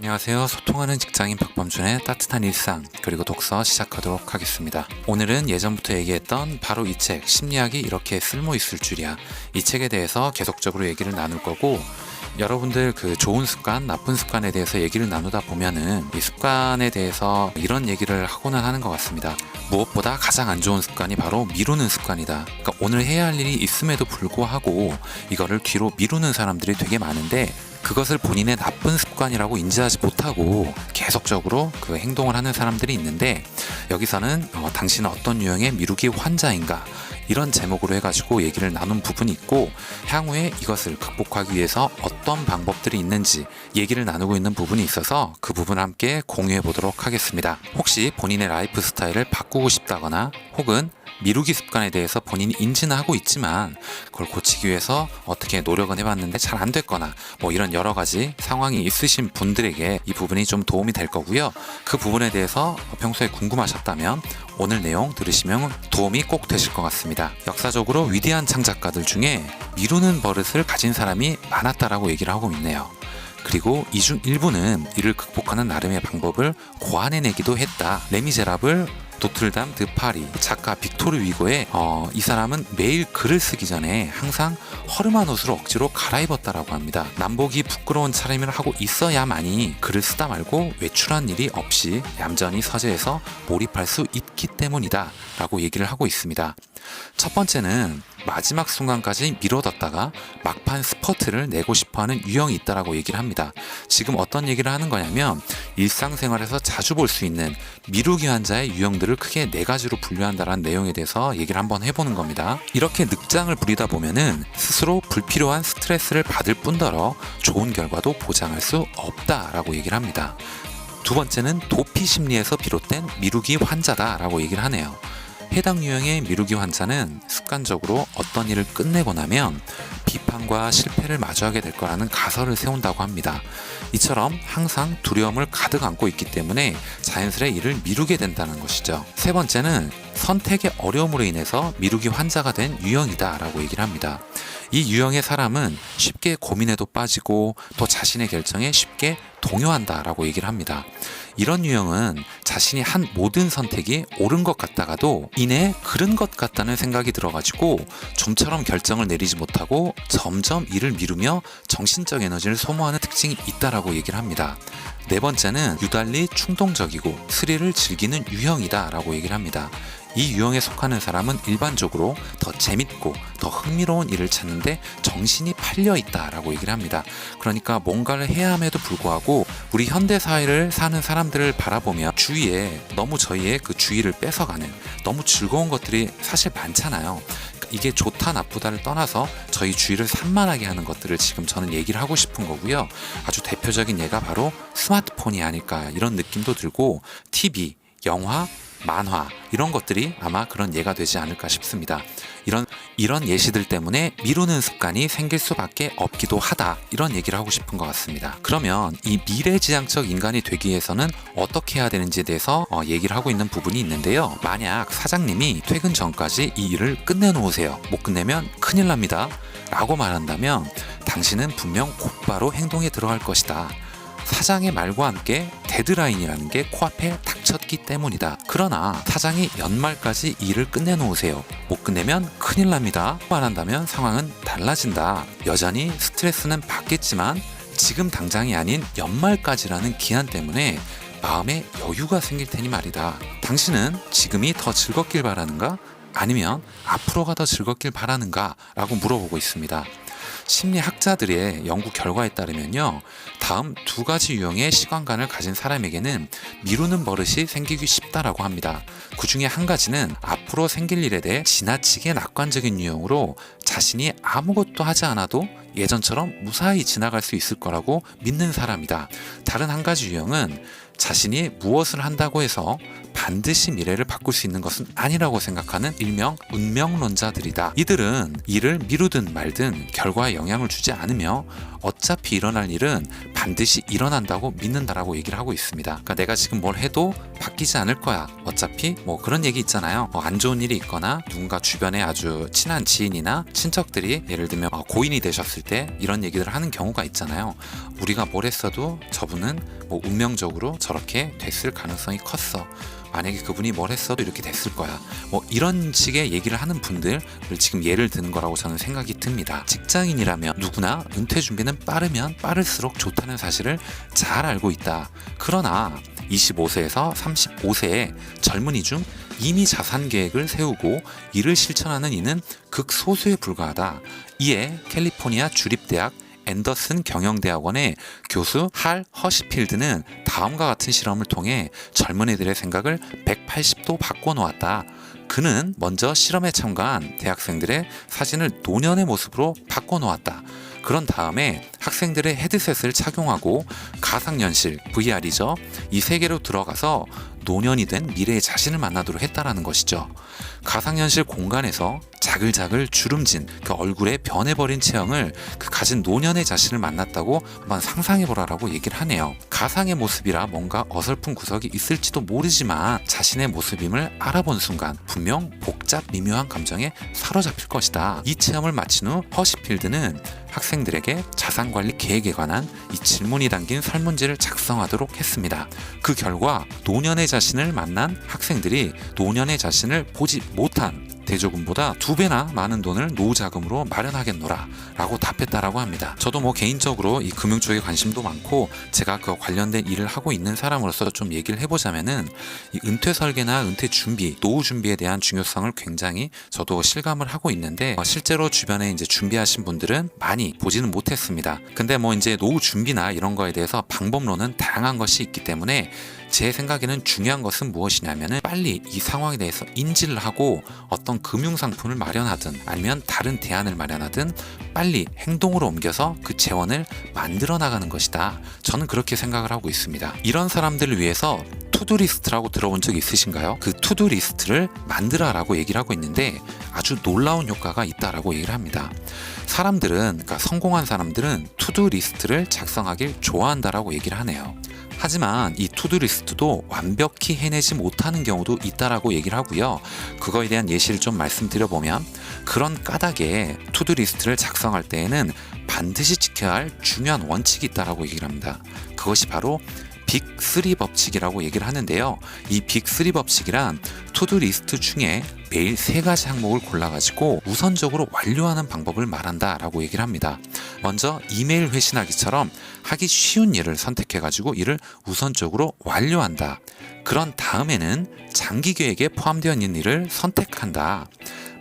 안녕하세요. 소통하는 직장인 박범준의 따뜻한 일상 그리고 독서 시작하도록 하겠습니다. 오늘은 예전부터 얘기했던 바로 이 책 심리학이 이렇게 쓸모 있을 줄이야, 이 책에 대해서 계속적으로 얘기를 나눌 거고, 여러분들 그 좋은 습관, 나쁜 습관에 대해서 얘기를 나누다 보면은 이 습관에 대해서 이런 얘기를 하고는 하는 것 같습니다. 무엇보다 가장 안 좋은 습관이 바로 미루는 습관이다. 그러니까 오늘 해야 할 일이 있음에도 불구하고 이거를 뒤로 미루는 사람들이 되게 많은데, 그것을 본인의 나쁜 습관이라고 인지하지 못하고 계속적으로 그 행동을 하는 사람들이 있는데, 여기서는 당신은 어떤 유형의 미루기 환자인가, 이런 제목으로 해가지고 얘기를 나눈 부분이 있고, 향후에 이것을 극복하기 위해서 어떤 방법들이 있는지 얘기를 나누고 있는 부분이 있어서 그 부분을 함께 공유해 보도록 하겠습니다. 혹시 본인의 라이프 스타일을 바꾸고 싶다거나, 혹은 미루기 습관에 대해서 본인이 인지는 하고 있지만 그걸 고치기 위해서 어떻게 노력은 해봤는데 잘 안 됐거나 이런 여러 가지 상황이 있으신 분들에게 이 부분이 좀 도움이 될 거고요. 그 부분에 대해서 평소에 궁금하셨다면 오늘 내용 들으시면 도움이 꼭 되실 것 같습니다. 역사적으로 위대한 창작가들 중에 미루는 버릇을 가진 사람이 많았다라고 얘기를 하고 있네요. 그리고 이 중 일부는 이를 극복하는 나름의 방법을 고안해내기도 했다. 레미제라블, 노틀담 드 파리, 작가 빅토르 위고의 이 사람은 매일 글을 쓰기 전에 항상 허름한 옷을 억지로 갈아입었다라고 합니다. 남복이 부끄러운 차림을 하고 있어야만이 글을 쓰다 말고 외출한 일이 없이 얌전히 서재에서 몰입할 수 있기 때문이다 라고 얘기를 하고 있습니다. 첫 번째는 마지막 순간까지 미뤄뒀다가 막판 스퍼트를 내고 싶어하는 유형이 있다라고 얘기를 합니다. 지금 어떤 얘기를 하는 거냐면, 일상생활에서 자주 볼 수 있는 미루기 환자의 유형들을 크게 4가지로 분류한다라는 내용에 대해서 얘기를 한번 해보는 겁니다. 이렇게 늑장을 부리다 보면은 스스로 불필요한 스트레스를 받을 뿐더러 좋은 결과도 보장할 수 없다라고 얘기를 합니다. 두 번째는 도피 심리에서 비롯된 미루기 환자다라고 얘기를 하네요. 해당 유형의 미루기 환자는 습관적으로 어떤 일을 끝내고 나면 비판과 실패를 마주하게 될 거라는 가설을 세운다고 합니다. 이처럼 항상 두려움을 가득 안고 있기 때문에 자연스레 일을 미루게 된다는 것이죠. 세 번째는 선택의 어려움으로 인해서 미루기 환자가 된 유형이다 라고 얘기를 합니다. 이 유형의 사람은 쉽게 고민에도 빠지고 또 자신의 결정에 쉽게 동요한다 라고 얘기를 합니다. 이런 유형은 자신이 한 모든 선택이 옳은 것 같다가도 이내 그른 것 같다는 생각이 들어가지고 좀처럼 결정을 내리지 못하고 점점 일을 미루며 정신적 에너지를 소모하는 특징이 있다라고 얘기를 합니다. 네 번째는 유달리 충동적이고 스릴을 즐기는 유형이다 라고 얘기를 합니다. 이 유형에 속하는 사람은 일반적으로 더 재밌고 더 흥미로운 일을 찾는데 정신이 팔려 있다라고 얘기를 합니다. 그러니까 뭔가를 해야 함에도 불구하고 우리 현대 사회를 사는 사람들을 바라보며 주위에 너무 저희의 그 주의를 뺏어가는 너무 즐거운 것들이 사실 많잖아요. 이게 좋다 나쁘다를 떠나서 저희 주위를 산만하게 하는 것들을 지금 저는 얘기를 하고 싶은 거고요. 아주 대표적인 예가 바로 스마트폰이 아닐까, 이런 느낌도 들고, TV, 영화, 만화, 이런 것들이 아마 그런 예가 되지 않을까 싶습니다. 이런 예시들 때문에 미루는 습관이 생길 수밖에 없기도 하다, 이런 얘기를 하고 싶은 것 같습니다. 그러면 이 미래지향적 인간이 되기 위해서는 어떻게 해야 되는지에 대해서 얘기를 하고 있는 부분이 있는데요. 만약 사장님이 퇴근 전까지 이 일을 끝내놓으세요, 못 끝내면 큰일 납니다 라고 말한다면 당신은 분명 곧바로 행동에 들어갈 것이다. 사장의 말과 함께 데드라인이라는 게 코앞에 닥쳤기 때문이다. 그러나 사장이 연말까지 일을 끝내놓으세요, 못 끝내면 큰일 납니다 말한다면 상황은 달라진다. 여전히 스트레스는 받겠지만 지금 당장이 아닌 연말까지라는 기한 때문에 마음에 여유가 생길 테니 말이다. 당신은 지금이 더 즐겁길 바라는가? 아니면 앞으로가 더 즐겁길 바라는가? 라고 물어보고 있습니다. 심리학자들의 연구 결과에 따르면요, 다음 2가지 유형의 시간관을 가진 사람에게는 미루는 버릇이 생기기 쉽다라고 합니다. 그 중에 한 가지는 앞으로 생길 일에 대해 지나치게 낙관적인 유형으로 자신이 아무것도 하지 않아도 예전처럼 무사히 지나갈 수 있을 거라고 믿는 사람이다. 다른 한 가지 유형은 자신이 무엇을 한다고 해서 반드시 미래를 바꿀 수 있는 것은 아니라고 생각하는 일명 운명론자들이다. 이들은 일을 미루든 말든 결과에 영향을 주지 않으며 어차피 일어날 일은 반드시 일어난다고 믿는다라고 얘기를 하고 있습니다. 그러니까 내가 지금 뭘 해도 바뀌지 않을 거야. 어차피 뭐 그런 얘기 있잖아요. 안 좋은 일이 있거나 누군가 주변에 아주 친한 지인이나 친척들이 예를 들면 고인이 되셨을 때 이런 얘기들을 하는 경우가 있잖아요. 우리가 뭘 했어도 저분은 뭐 운명적으로 저렇게 됐을 가능성이 컸어. 만약에 그분이 뭘 했어도 이렇게 됐을 거야. 뭐 이런 식의 얘기를 하는 분들을 지금 예를 드는 거라고 저는 생각이 듭니다. 직장인이라면 누구나 은퇴 준비는 빠르면 빠를수록 좋다는 사실을 잘 알고 있다. 그러나 25세에서 35세의 젊은이 중 이미 자산 계획을 세우고 이를 실천하는 이는 극소수에 불과하다. 이에 캘리포니아 주립대학 앤더슨 경영대학원의 교수 할 허시필드는 다음과 같은 실험을 통해 젊은이들의 생각을 180도 바꿔놓았다. 그는 먼저 실험에 참가한 대학생들의 사진을 노년의 모습으로 바꿔놓았다. 그런 다음에 학생들의 헤드셋을 착용하고 가상현실, VR이죠. 이 세계로 들어가서 노년이 된 미래의 자신을 만나도록 했다라는 것이죠. 가상현실 공간에서 자글자글 주름진 그 얼굴에 변해버린 체형을 그 가진 노년의 자신을 만났다고 한번 상상해보라라고 얘기를 하네요. 가상의 모습이라 뭔가 어설픈 구석이 있을지도 모르지만 자신의 모습임을 알아본 순간 분명 복잡 미묘한 감정에 사로잡힐 것이다. 이 체험을 마친 후 허시필드는 학생들에게 자산관리 계획에 관한 이 질문이 담긴 설문지를 작성하도록 했습니다. 그 결과 노년의 자신을 만난 학생들이 노년의 자신을 보지 못한 대조금보다 2배나 많은 돈을 노후자금으로 마련하겠노라 라고 답했다라고 합니다. 저도 뭐 개인적으로 이 금융 쪽에 관심도 많고 제가 그 관련된 일을 하고 있는 사람으로서 좀 얘기를 해보자면은 이 은퇴 설계나 은퇴 준비, 노후 준비에 대한 중요성을 굉장히 저도 실감을 하고 있는데 실제로 주변에 이제 준비하신 분들은 많이 보지는 못했습니다. 근데 뭐 이제 노후 준비나 이런 거에 대해서 방법론은 다양한 것이 있기 때문에 제 생각에는 중요한 것은 무엇이냐면은 빨리 이 상황에 대해서 인지를 하고 어떤 금융상품을 마련하든 아니면 다른 대안을 마련하든 빨리 행동으로 옮겨서 그 재원을 만들어 나가는 것이다. 저는 그렇게 생각을 하고 있습니다. 이런 사람들을 위해서 투두리스트라고 들어본 적 있으신가요? 그 투두리스트를 만들어라고 얘기를 하고 있는데 아주 놀라운 효과가 있다라고 얘기를 합니다. 사람들은, 그러니까 성공한 사람들은 투두리스트를 작성하길 좋아한다라고 얘기를 하네요. 하지만 이 투두리스트도 완벽히 해내지 못하는 경우도 있다라고 얘기를 하고요. 그거에 대한 예시를 좀 말씀드려보면 그런 까닭에 투두리스트를 작성할 때에는 반드시 지켜야 할 중요한 원칙이 있다라고 얘기를 합니다. 그것이 바로 빅3 법칙이라고 얘기를 하는데요. 이 빅3 법칙이란 투두리스트 중에 매일 3가지 항목을 골라가지고 우선적으로 완료하는 방법을 말한다라고 얘기를 합니다. 먼저 이메일 회신하기처럼 하기 쉬운 일을 선택해가지고 이를 우선적으로 완료한다. 그런 다음에는 장기 계획에 포함되어 있는 일을 선택한다.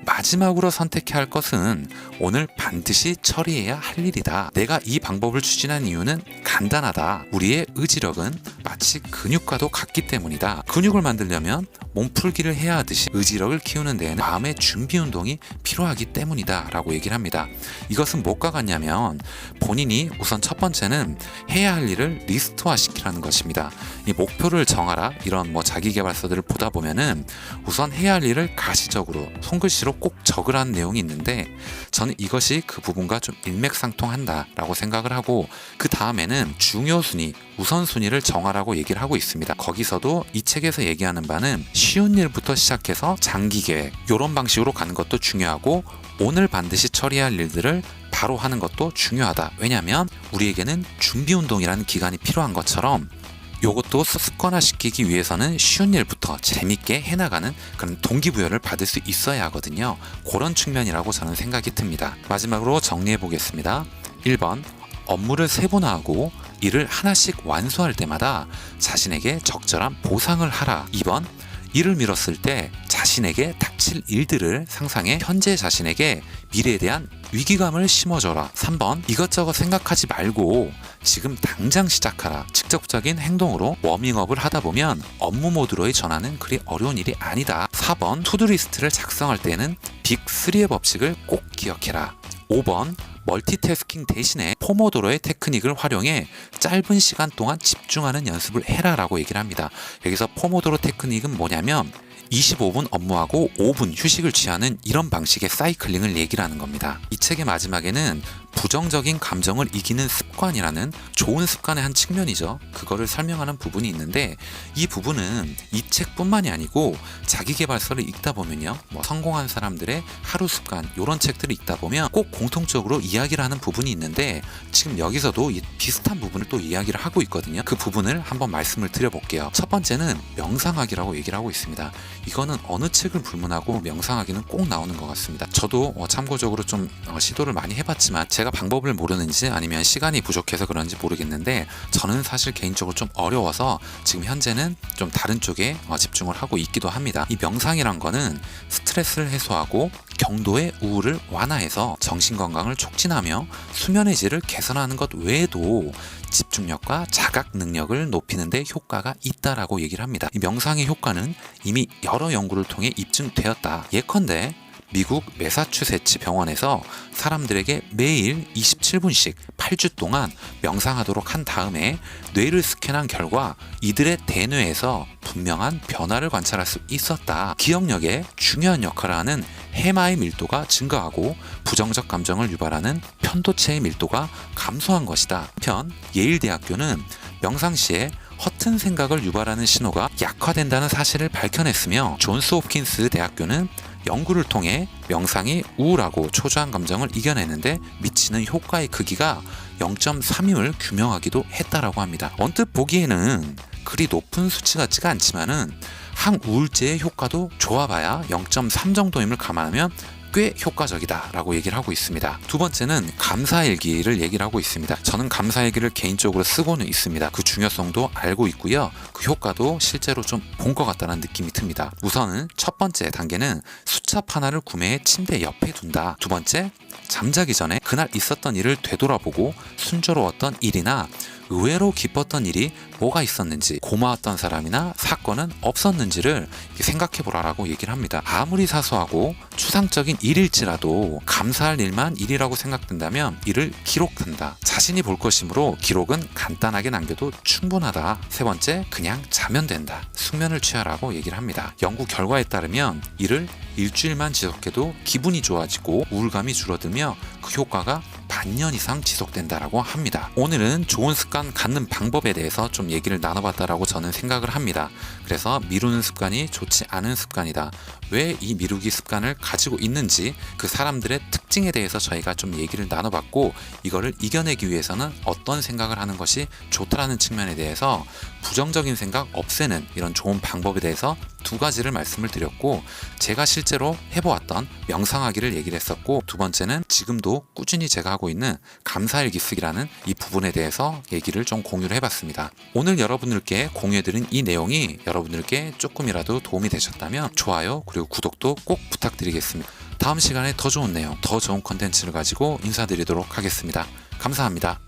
마지막으로 선택해야 할 것은 오늘 반드시 처리해야 할 일이다. 내가 이 방법을 추진한 이유는 간단하다. 우리의 의지력은 마치 근육과도 같기 때문이다. 근육을 만들려면 몸풀기를 해야 하듯이 의지력을 키우는 데에는 마음의 준비 운동이 필요하기 때문이다 라고 얘기를 합니다. 이것은 뭐가 같냐면 본인이 우선 첫 번째는 해야 할 일을 리스트화 시키라는 것입니다. 이 목표를 정하라 이런 뭐 자기계발서들을 보다 보면은 우선 해야 할 일을 가시적으로 손글씨로 꼭 적으라는 내용이 있는데 저는 이것이 그 부분과 좀 일맥상통한다 라고 생각을 하고 그 다음에는 중요순위, 우선순위를 정하라고 얘기를 하고 있습니다. 거기서도 이 책에서 얘기하는 바는 쉬운 일부터 시작해서 장기계획 이런 방식으로 가는 것도 중요하고 오늘 반드시 처리해야 할 일들을 바로 하는 것도 중요하다. 왜냐하면 우리에게는 준비운동이라는 기간이 필요한 것처럼 요것도 습관화시키기 위해서는 쉬운 일부터 재밌게 해나가는 그런 동기부여를 받을 수 있어야 하거든요. 그런 측면이라고 저는 생각이 듭니다. 마지막으로 정리해 보겠습니다. 1번 업무를 세분화하고 일을 하나씩 완수할 때마다 자신에게 적절한 보상을 하라. 2번 일을 미뤘을 때 자신에게 닥칠 일들을 상상해 현재 자신에게 미래에 대한 위기감을 심어줘라. 3번 이것저것 생각하지 말고 지금 당장 시작하라. 직접적인 행동으로 워밍업을 하다 보면 업무 모드로의 전환은 그리 어려운 일이 아니다. 4번 투두리스트를 작성할 때는 빅3의 법칙을 꼭 기억해라. 5번 멀티태스킹 대신에 포모도로의 테크닉을 활용해 짧은 시간 동안 집중하는 연습을 해라라고 얘기를 합니다. 여기서 포모도로 테크닉은 뭐냐면 25분 업무하고 5분 휴식을 취하는 이런 방식의 사이클링을 얘기를 하는 겁니다. 이 책의 마지막에는 부정적인 감정을 이기는 습관이라는 좋은 습관의 한 측면이죠. 그거를 설명하는 부분이 있는데 이 부분은 이 책뿐만이 아니고 자기계발서를 읽다 보면요. 성공한 사람들의 하루 습관 이런 책들을 읽다 보면 꼭 공통적으로 이야기를 하는 부분이 있는데 지금 여기서도 비슷한 부분을 또 이야기를 하고 있거든요. 그 부분을 한번 말씀을 드려볼게요. 첫 번째는 명상하기라고 얘기를 하고 있습니다. 이거는 어느 책을 불문하고 명상하기는 꼭 나오는 것 같습니다. 저도 참고적으로 좀 시도를 많이 해봤지만 제가 방법을 모르는지 아니면 시간이 부족해서 그런지 모르겠는데 저는 사실 개인적으로 좀 어려워서 지금 현재는 좀 다른 쪽에 집중을 하고 있기도 합니다. 이 명상이란 거는 스트레스를 해소하고 경도의 우울을 완화해서 정신건강을 촉진하며 수면의 질을 개선하는 것 외에도 집중력과 자각 능력을 높이는 데 효과가 있다라고 얘기를 합니다. 이 명상의 효과는 이미 여러 연구를 통해 입증되었다. 예컨대 미국 매사추세츠 병원에서 사람들에게 매일 27분씩 8주 동안 명상하도록 한 다음에 뇌를 스캔한 결과 이들의 대뇌에서 분명한 변화를 관찰할 수 있었다. 기억력에 중요한 역할을 하는 해마의 밀도가 증가하고 부정적 감정을 유발하는 편도체의 밀도가 감소한 것이다. 한편 예일대학교는 명상 시에 허튼 생각을 유발하는 신호가 약화된다는 사실을 밝혀냈으며 존스 홉킨스 대학교는 연구를 통해 명상이 우울하고 초조한 감정을 이겨내는데 미치는 효과의 크기가 0.3임을 규명하기도 했다라고 합니다. 언뜻 보기에는 그리 높은 수치 같지가 않지만은 항우울제의 효과도 좋아봐야 0.3 정도임을 감안하면 꽤 효과적이다 라고 얘기를 하고 있습니다. 두 번째는 감사일기를 얘기를 하고 있습니다. 저는 감사일기를 개인적으로 쓰고는 있습니다. 그 중요성도 알고 있고요. 그 효과도 실제로 좀 본 것 같다는 느낌이 듭니다. 우선은 첫 번째 단계는 수첩 하나를 구매해 침대 옆에 둔다. 두 번째, 잠자기 전에 그날 있었던 일을 되돌아보고 순조로웠던 일이나 의외로 기뻤던 일이 뭐가 있었는지, 고마웠던 사람이나 사건은 없었는지를 생각해보라라고 얘기를 합니다. 아무리 사소하고 추상적인 일일지라도 감사할 일만 일이라고 생각된다면 이를 기록한다. 자신이 볼 것이므로 기록은 간단하게 남겨도 충분하다. 세 번째, 그냥 자면 된다. 숙면을 취하라고 얘기를 합니다. 연구 결과에 따르면 이를 일주일만 지속해도 기분이 좋아지고 우울감이 줄어들며 그 효과가 반년 이상 지속된다라고 합니다. 오늘은 좋은 습관 갖는 방법에 대해서 좀 얘기를 나눠봤다라고 저는 생각을 합니다. 그래서 미루는 습관이 좋지 않은 습관이다. 왜 이 미루기 습관을 가지고 있는지 그 사람들의 특징에 대해서 저희가 좀 얘기를 나눠봤고 이거를 이겨내기 위해서는 어떤 생각을 하는 것이 좋다라는 측면에 대해서 부정적인 생각 없애는 이런 좋은 방법에 대해서 두 가지를 말씀을 드렸고 제가 실제로 해보았던 명상하기를 얘기를 했었고 두 번째는 지금도 꾸준히 제가 하고 있는 감사일기 쓰기라는 이 부분에 대해서 얘기를 좀 공유를 해봤습니다. 오늘 여러분들께 공유해드린 이 내용이 여러분들께 조금이라도 도움이 되셨다면 좋아요 그리고 구독도 꼭 부탁드리겠습니다. 다음 시간에 더 좋은 내용, 더 좋은 컨텐츠를 가지고 인사드리도록 하겠습니다. 감사합니다.